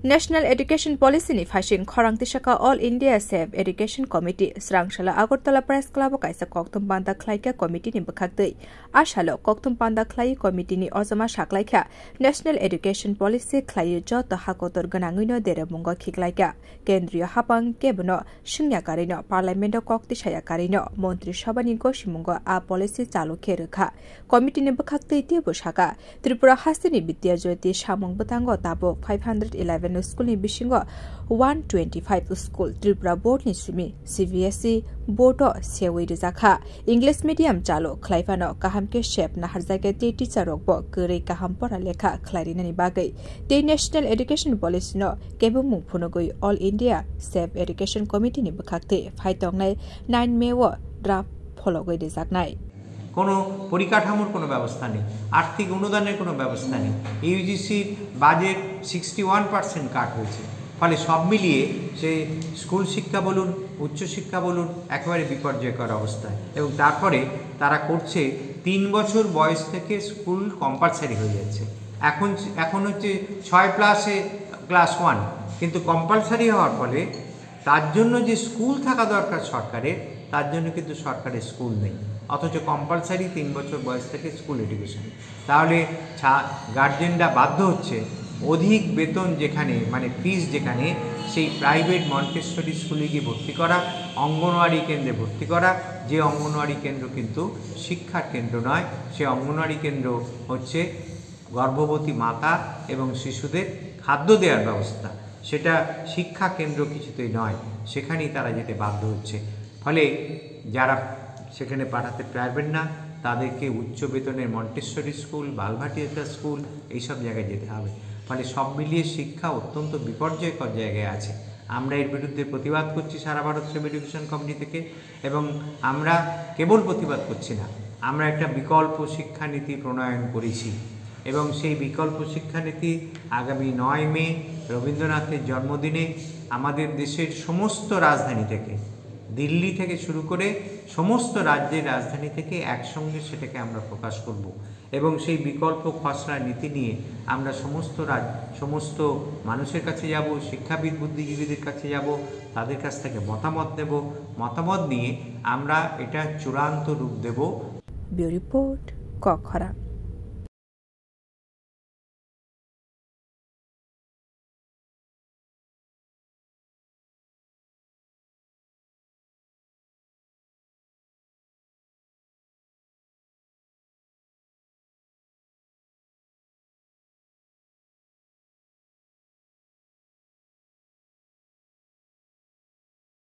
National Education Policy ni phasing khorang tisaka All India Safe Education Committee srangshala Agartala Press Club kaisa koktum panda khlaika committee ni bkhaktei ashalo koktum panda khlai committee ni ozama shaklaikha National Education Policy khlai jo to hakotor ganangino dere mungo khiklaika kendriya hapang kebono shungya karino parliament kokti saya karino montri sabani goshimungo a policy chalu kherkha committee ni bkhaktei te boshaka Tripura Hasini Vidya Jyoti Samung Butango tabo 511 school ni bisingo 125 school Tripura board ni sumi CBSE board o sewi rizakha English medium chalo khlaifano kaham ke shep na harjage te teacher rokbo gurei kaham pora lekha khlairina ni bagai te National Education Policy no kebumung phunogoi All India Safe Education Committee ni bkhakte phaitongnai 9 May o draft follow goi rizaknai কোনো পরিকাঠামোর কোনো ব্যবস্থা নেই আর্থিক অনুদানের কোনো ব্যবস্থা নেই ইউজিসির বাজেট 61% কাট হয়েছে ফলে সব মিলিয়ে সে স্কুল শিক্ষা বলুন উচ্চশিক্ষা বলুন একেবারে বিপর্যয়কর অবস্থায় এবং তারপরে তারা করছে 3 বছর বয়স থেকে স্কুল কম্পালসারি হয়ে যাচ্ছে এখন হচ্ছে 6+ ক্লাস 1 কিন্তু কম্পালসারি হওয়ার ফলে তার জন্য যে স্কুল থাকা দরকার সরকারের তার জন্য কিন্তু সরকারের স্কুল নেই অথচ কম্পালসারি 3 বছর বয়স থেকে স্কুল এডুকেশন তাহলে গার্জেনরা বাধ্য হচ্ছে অধিক বেতন যেখানে মানে ফিস যেখানে সেই প্রাইভেট মন্টেসরি স্কুলে গিয়ে ভর্তি করা অঙ্গনওয়াড়ি কেন্দ্রে ভর্তি করা যে অঙ্গনওয়াড়ি কেন্দ্র কিন্তু শিক্ষার কেন্দ্র নয় সে অঙ্গনওয়াড়ি কেন্দ্র হচ্ছে গর্ভবতী মাতা এবং শিশুদের খাদ্য দেওয়ার ব্যবস্থা সেটা শিক্ষা কেন্দ্র কিছুতেই নয় সেখানেই তারা যেতে বাধ্য হচ্ছে ফলে যারা সেখানে পাঠাতে পারবেন না তাদেরকে উচ্চ বেতনের মন্টেসরি স্কুল বালভাটিয়া স্কুল এইসব জায়গায় যেতে হবে ফলে সব মিলিয়ে শিক্ষা অত্যন্ত বিপর্যয়কর জায়গায় আছে আমরা এর বিরুদ্ধে প্রতিবাদ করছি সারা ভারত সেভ এডুকেশন কমিটি থেকে এবং আমরা কেবল প্রতিবাদ করছি না আমরা একটা বিকল্প শিক্ষানীতি প্রণয়ন করেছি এবং সেই বিকল্প শিক্ষানীতি আগামী 9 মে রবীন্দ্রনাথের জন্মদিনে আমাদের দেশের সমস্ত রাজধানী থেকে দিল্লি থেকে শুরু করে সমস্ত রাজ্যের রাজধানী থেকে একসঙ্গে সেটাকে আমরা প্রকাশ করব এবং সেই বিকল্প খসড়া নীতি নিয়ে আমরা সমস্ত মানুষের কাছে যাব শিক্ষাবিদ বুদ্ধিজীবীদের কাছে যাব তাদের কাছ থেকে মতামত নেব মতামত নিয়ে আমরা এটা চূড়ান্ত রূপ দেব ব্যুরো রিপোর্ট কখরা।